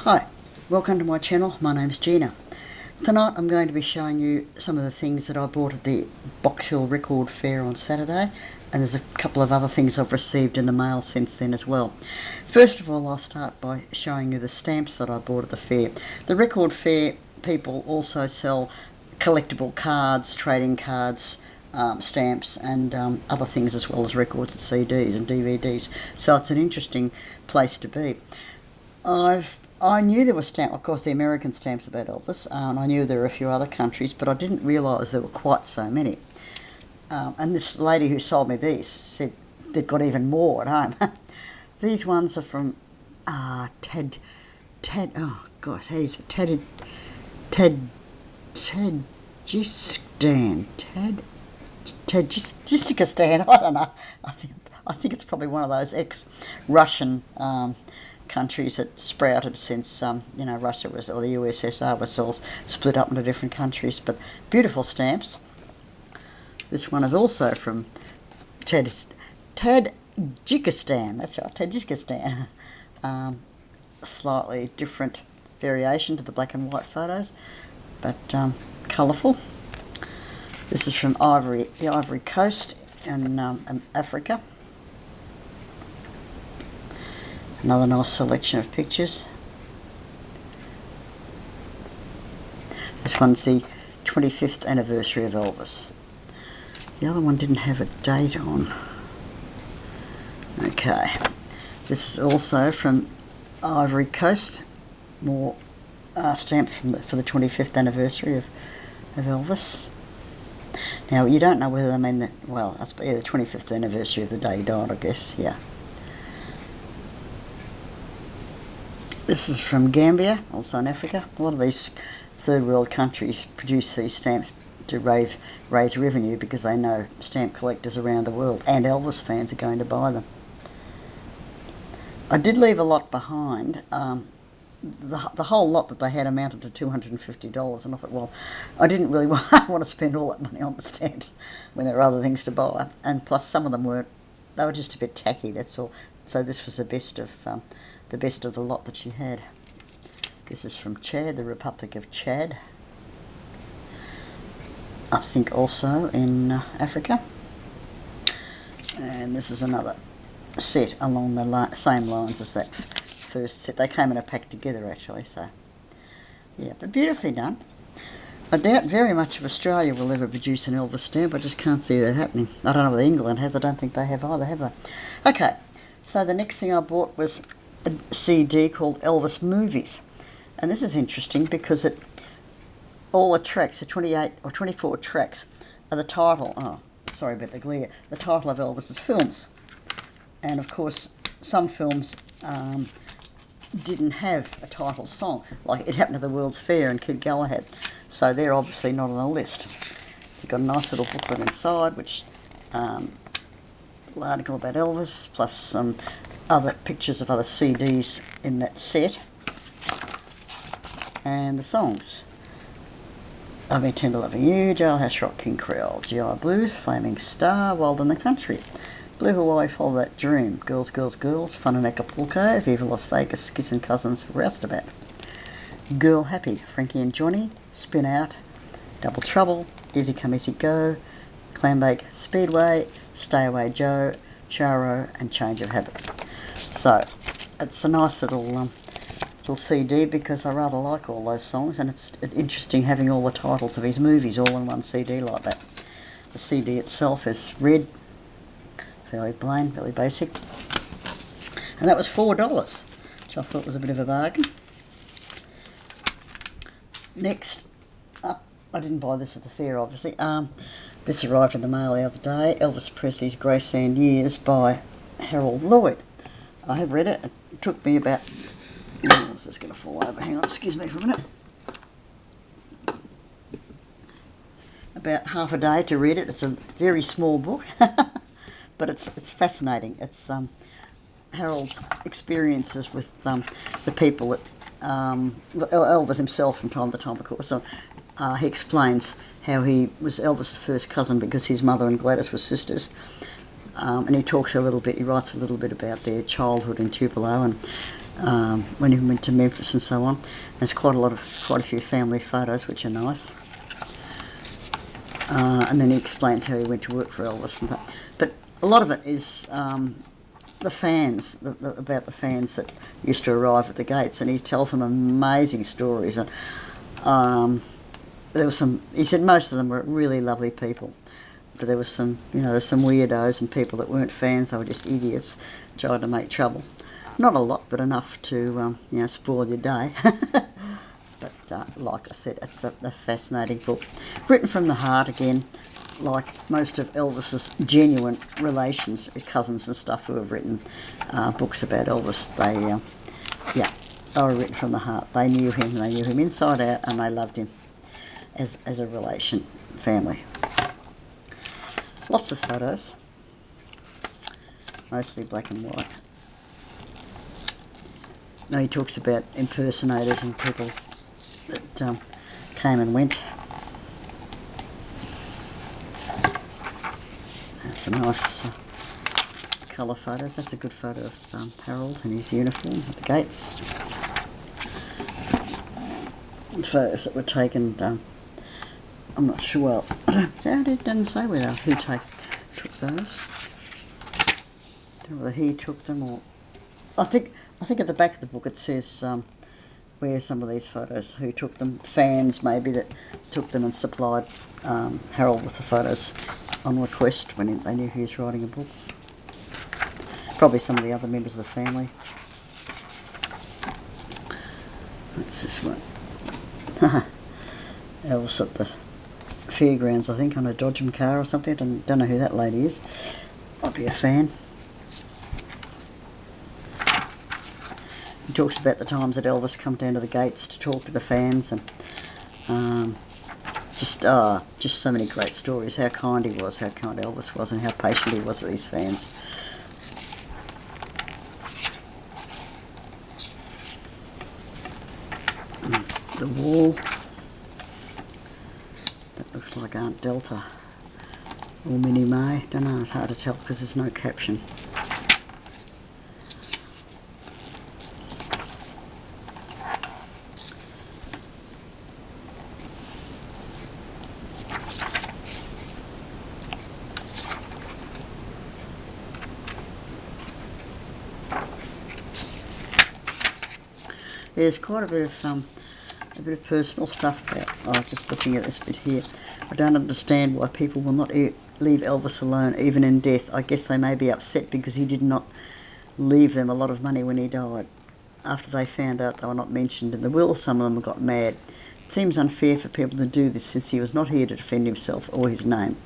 Hi, welcome to my channel. My name's Gina. Tonight I'm going to be showing you some of the things that I bought at the Box Hill Record Fair on Saturday, and there's a couple of other things I've received in the mail since then as well. First of all, I'll start by showing you the stamps that I bought at the fair. The Record Fair people also sell collectible cards, trading cards, stamps and other things, as well as records and CDs and DVDs, so it's an interesting place to be. I knew there were stamps, of course the American stamps about Elvis, and I knew there were a few other countries, but I didn't realise there were quite so many. And this lady who sold me these said they've got even more at home. These ones are from Ted, oh gosh, he's Tajikistan, I don't know. I think it's probably one of those ex-Russian countries that sprouted since Russia was, or the USSR was all split up into different countries. But beautiful stamps. This one is also from Tajikistan. That's right, Tajikistan. Slightly different variation to the black and white photos, but colourful. This is from the Ivory Coast in Africa. Another nice selection of pictures. This one's the 25th anniversary of Elvis. The other one didn't have a date on. Okay, this is also from Ivory Coast. More stamps for the 25th anniversary of Elvis. Now, you don't know whether they mean the 25th anniversary of the day he died, I guess, yeah. This is from Gambia, also in Africa. A lot of these third world countries produce these stamps to raise revenue because they know stamp collectors around the world and Elvis fans are going to buy them. I did leave a lot behind. The whole lot that they had amounted to $250, and I thought, well, I didn't really want to spend all that money on the stamps when there were other things to buy, and plus some of them they were just a bit tacky, that's all. So this was the best of the lot that she had. This is from Chad, the Republic of Chad. I think also in Africa. And this is another set along the same lines as that first set. They came in a pack together actually, so yeah, but beautifully done. I doubt very much if Australia will ever produce an Elvis stamp. I just can't see that happening. I don't know whether England has. I don't think they have either, have they? Okay, so the next thing I bought was a CD called Elvis Movies, and this is interesting because all the tracks, the 28 or 24 tracks, are the title. Oh, sorry about the glare. The title of Elvis's films, and of course some films didn't have a title song, like It Happened to the World's Fair and Kid Galahad, so they're obviously not on the list. You've got a nice little booklet inside, which article about Elvis, plus some other pictures of other CDs in that set, and the songs. I've Been Tender Loving You, Jailhouse Rock, King Creole, GI Blues, Flaming Star, Wild in the Country, Blue Hawaii, Follow That Dream, Girls, Girls, Girls, Fun in Acapulco, Viva Las Vegas, Kissin' Cousins, Roustabout, Girl Happy, Frankie and Johnny, Spin Out, Double Trouble, Easy Come Easy Go, Clambake, Speedway, Stay Away Joe, Charo, and Change of Habit. So it's a nice little CD because I rather like all those songs, and it's interesting having all the titles of his movies all in one CD like that. The CD itself is red, fairly plain, fairly basic, and that was $4, which I thought was a bit of a bargain. Next up, I didn't buy this at the fair obviously. This arrived in the mail the other day, Elvis Presley's Graceland Years by Harold Loyd. I have read it. It took me about... Oh, this is going to fall over. Hang on, excuse me for a minute. About half a day to read it. It's a very small book, but it's fascinating. It's Harold's experiences with the people that... Elvis himself from time to time, of course. So, he explains how he was Elvis's first cousin because his mother and Gladys were sisters. And he talks he writes a little bit about their childhood in Tupelo, and when he went to Memphis and so on. There's quite a few family photos which are nice. And then he explains how he went to work for Elvis and that. But a lot of it is the fans, about the fans that used to arrive at the gates, and he tells them amazing stories. And there was some. He said most of them were really lovely people, but there was some, there's some weirdos and people that weren't fans. They were just idiots trying to make trouble. Not a lot, but enough to spoil your day. But like I said, it's a fascinating book, written from the heart again. Like most of Elvis's genuine relations, cousins and stuff who have written books about Elvis, they were written from the heart. They knew him inside out, and they loved him as a relation, family. Lots of photos, mostly black and white. Now he talks about impersonators and people that came and went. Some nice colour photos. That's a good photo of Harold in his uniform at the gates. And photos that were taken, I'm not sure, it doesn't say who took those. I don't know whether he took them or... I think at the back of the book it says where some of these photos, who took them, fans maybe that took them and supplied Harold with the photos on request when they knew he was writing a book. Probably some of the other members of the family. What's this one? Elvis at the fairgrounds, I think, on a Dodgem car or something. Don't know who that lady is. I'd be a fan. He talks about the times that Elvis come down to the gates to talk to the fans, and just so many great stories. How kind he was, how kind Elvis was, and how patient he was with his fans. The wall, that looks like Aunt Delta or Minnie May. Don't know, it's hard to tell because there's no caption. There's quite a bit of personal stuff about, just looking at this bit here. I don't understand why people will not leave Elvis alone, even in death. I guess they may be upset because he did not leave them a lot of money when he died. After they found out they were not mentioned in the will, some of them got mad. It seems unfair for people to do this since he was not here to defend himself or his name.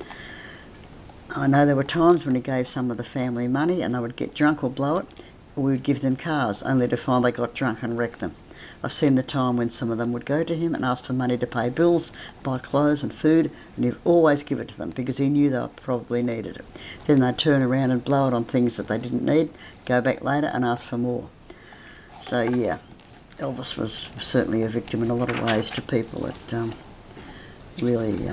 I know there were times when he gave some of the family money and they would get drunk or blow it, or we would give them cars, only to find they got drunk and wrecked them. I've seen the time when some of them would go to him and ask for money to pay bills, buy clothes and food, and he'd always give it to them because he knew they probably needed it. Then they'd turn around and blow it on things that they didn't need, go back later and ask for more. So yeah, Elvis was certainly a victim in a lot of ways to people that really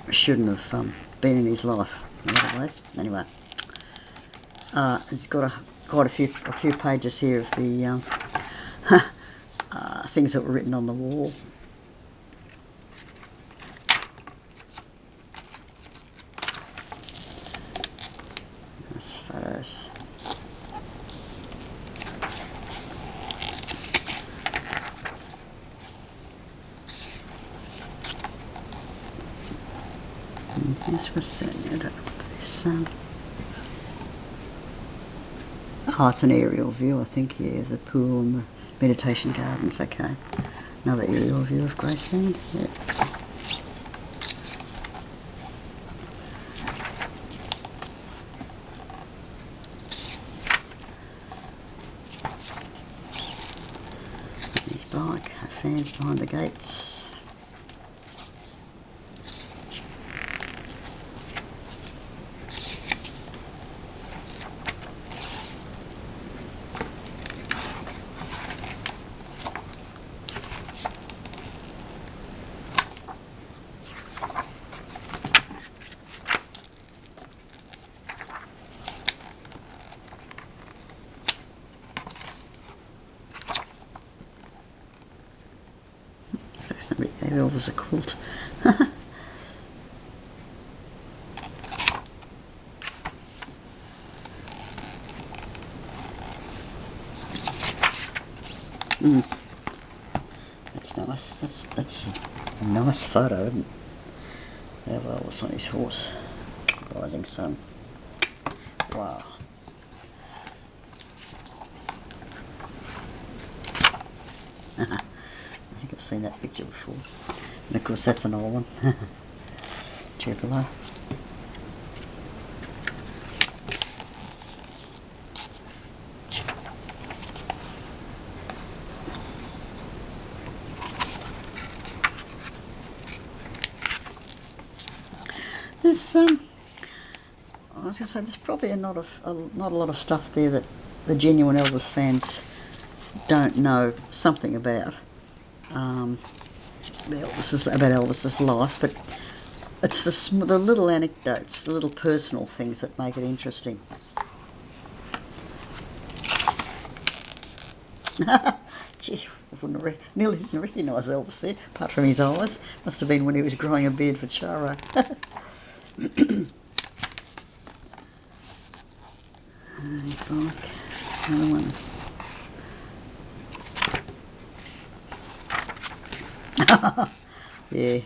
shouldn't have been in his life in a lot of ways. Anyway, it's got quite a few pages here of the things that were written on the wall. Nice photos. This was I don't know what this oh, it's an aerial view, I think, yeah, of the pool and the meditation gardens. Okay, another aerial view of Graceland. Yeah. His bike, fans behind the gates. So somebody gave Elvis a quilt. That's nice. That's a nice photo, isn't it? There Elvis on his horse. Rising sun. Wow. I think I've seen that picture before. And of course that's an old one. Tupelo. There's I was going to say there's probably not a lot of stuff there that the genuine Elvis fans don't know something about. About Elvis's life, but it's the little anecdotes, the little personal things that make it interesting. Gee, I nearly didn't recognise Elvis there, apart from his eyes. Must have been when he was growing a beard for Charo. Another one. Yeah. A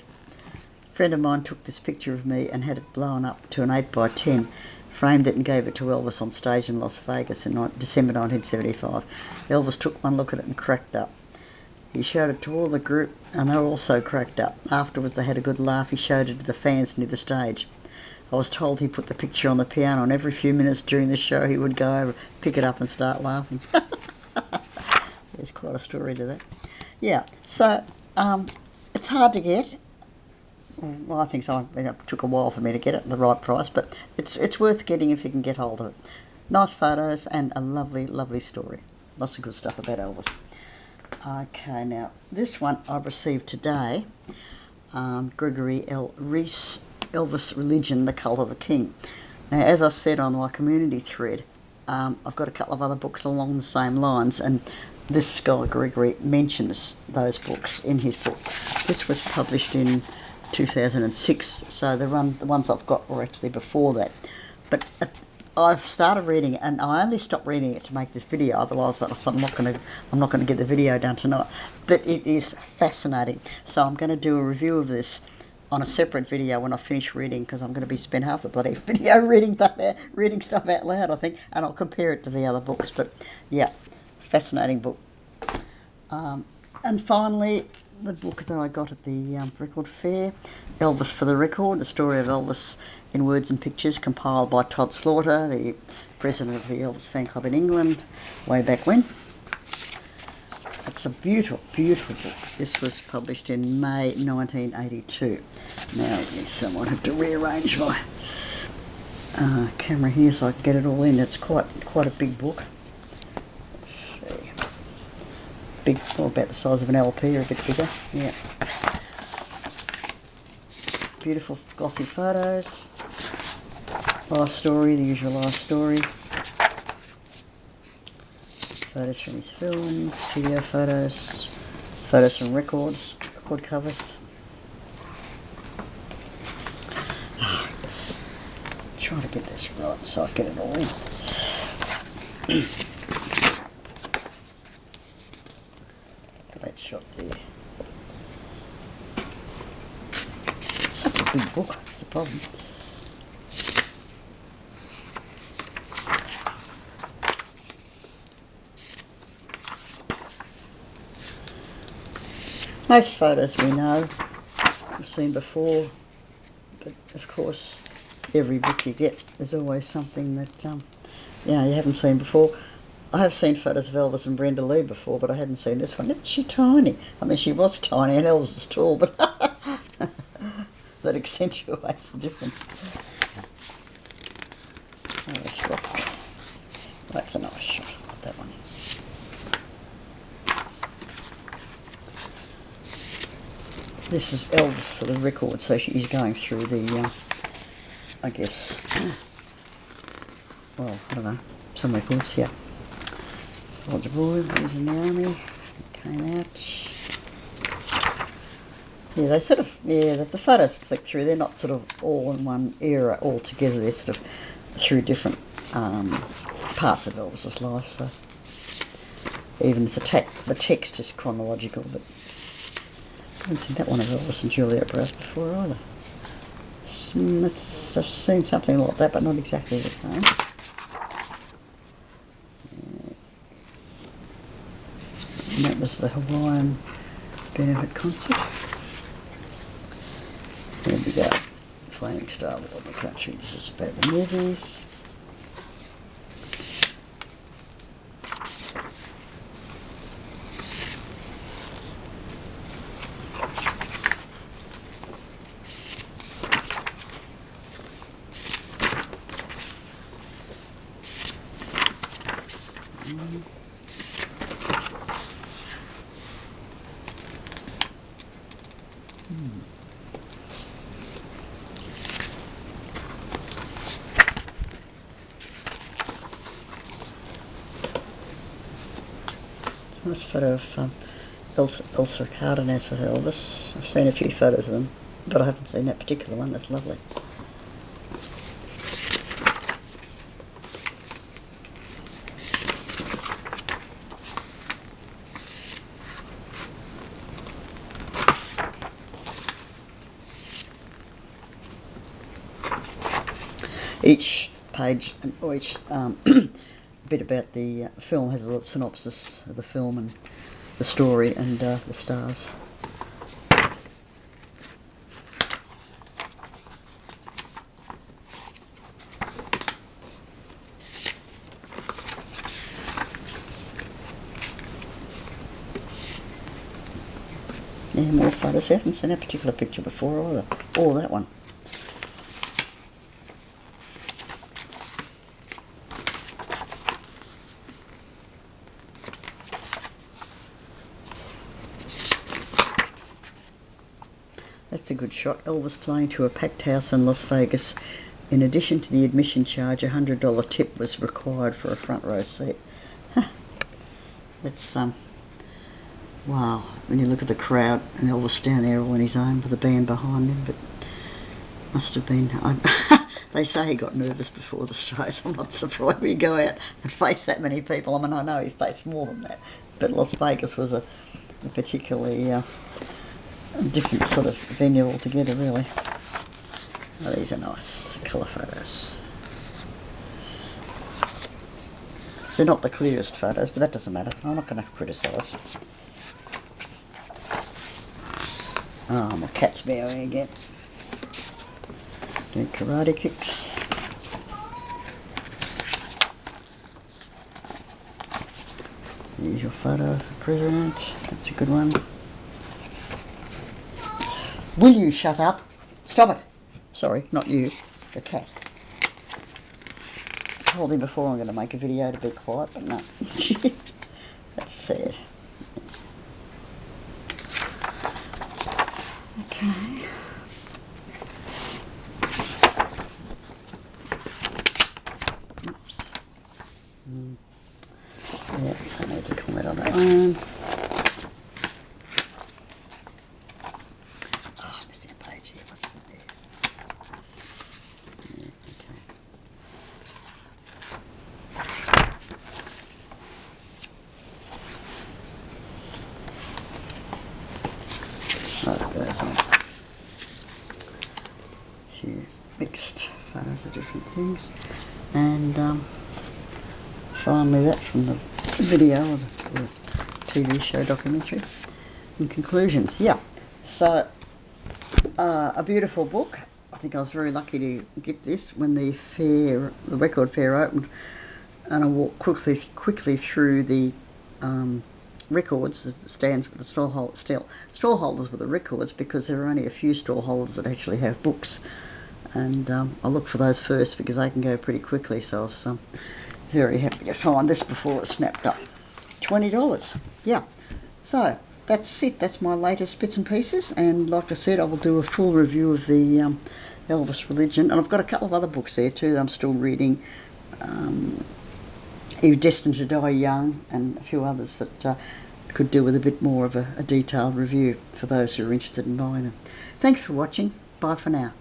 friend of mine took this picture of me and had it blown up to an 8x10, framed it and gave it to Elvis on stage in Las Vegas in December 1975. Elvis took one look at it and cracked up. He showed it to all the group and they were also cracked up. Afterwards they had a good laugh. He showed it to the fans near the stage. I was told he put the picture on the piano and every few minutes during the show he would go over, pick it up and start laughing. There's quite a story to that. Yeah, so it's hard to get. Well, I think so. It took a while for me to get it at the right price, but it's worth getting if you can get hold of it. Nice photos and a lovely, lovely story. Lots of good stuff about Elvis. Okay, now this one I've received today. Gregory L. Reese, Elvis Religion, The Cult of the King. Now, as I said on my community thread, I've got a couple of other books along the same lines, and this guy Gregory mentions those books in his book. This was published in 2006, so the ones I've got were actually before that. But I've started reading it, and I only stopped reading it to make this video. Otherwise, I'm not going to get the video done tonight. But it is fascinating. So I'm going to do a review of this on a separate video when I finish reading, because I'm going to be spend half the bloody video reading stuff out loud, I think, and I'll compare it to the other books. But yeah, fascinating book. And finally, the book that I got at the record fair, Elvis For The Record, the story of Elvis in words and pictures, compiled by Todd Slaughter, the president of the Elvis fan club in England, way back when. It's a beautiful, beautiful book. This was published in May 1982. Now, someone had to rearrange my camera here so I can get it all in. It's quite a big book. Let's see. Big, well, about the size of an LP or a bit bigger. Yeah. Beautiful glossy photos. Life story, the usual life story. Photos from his films, studio photos, photos from record covers. Let's try to get this right so I get it all in. Great shot there. It's such a big book, that's the problem. Most photos we know, we've seen before, but of course every book you get there's always something that you haven't seen before. I have seen photos of Elvis and Brenda Lee before, but I hadn't seen this one. Isn't she tiny? I mean, she was tiny and Elvis is tall, but that accentuates the difference. Nice rock. That's a nice shot, I like that one. This is Elvis For The Record, so she's going through the, I guess, well, I don't know, some records, yeah. Soldier Boy, he was in the army, came out. Yeah, they sort of, yeah, the photos flick through. They're not sort of all in one era all together. They're sort of through different parts of Elvis's life. So even if the text is chronological, but I haven't seen that one of Elvis and Juliet Browse before either. I've seen something like that, but not exactly the same. And that was the Hawaiian benefit concert. There we go. Flaming Star War of the Country. This is about the movies. Nice photo of Elsa Cardenas with Elvis. I've seen a few photos of them, but I haven't seen that particular one. That's lovely. Each page or each bit about the film has a little synopsis of the film and the story and the stars. Yeah, more photos. I haven't seen that particular picture before either. Or that one. That's a good shot. Elvis playing to a packed house in Las Vegas. In addition to the admission charge, a $100 tip was required for a front row seat. That's wow. When you look at the crowd and Elvis down there all on his own with the band behind him, but must have been. They say he got nervous before the show, so I'm not surprised when you go out and face that many people. I mean, I know he faced more than that, but Las Vegas was a particularly a different sort of venue altogether, really. Oh, these are nice colour photos. They're not the clearest photos, but that doesn't matter. I'm not going to criticise. Oh, my cat's meowing again. Doing karate kicks. Here's your photo of the president. That's a good one. Will you shut up? Stop it. Sorry, not you. The cat. I told him before I'm going to make a video to be quiet, but no. That's sad. Okay. Oops. Yeah, I need to comment on that one. Oh, I'm missing a page here. What's in there? Yeah, okay. Oh, there's on. A few mixed photos of different things. And finally that from the video of the TV show documentary. In conclusions, yeah. So, a beautiful book. I think I was very lucky to get this when the record fair opened, and I walked quickly through the records, the stands with the stallholders with the records, because there are only a few stallholders that actually have books, and I looked for those first because they can go pretty quickly. So I was very happy to find this before it snapped up. $20. Yeah. So that's it. That's my latest bits and pieces, and like I said, I will do a full review of the Elvis Religion, and I've got a couple of other books there too that I'm still reading. He was Destined to Die Young, and a few others that could do with a bit more of a detailed review for those who are interested in buying them. Thanks for watching. Bye for now.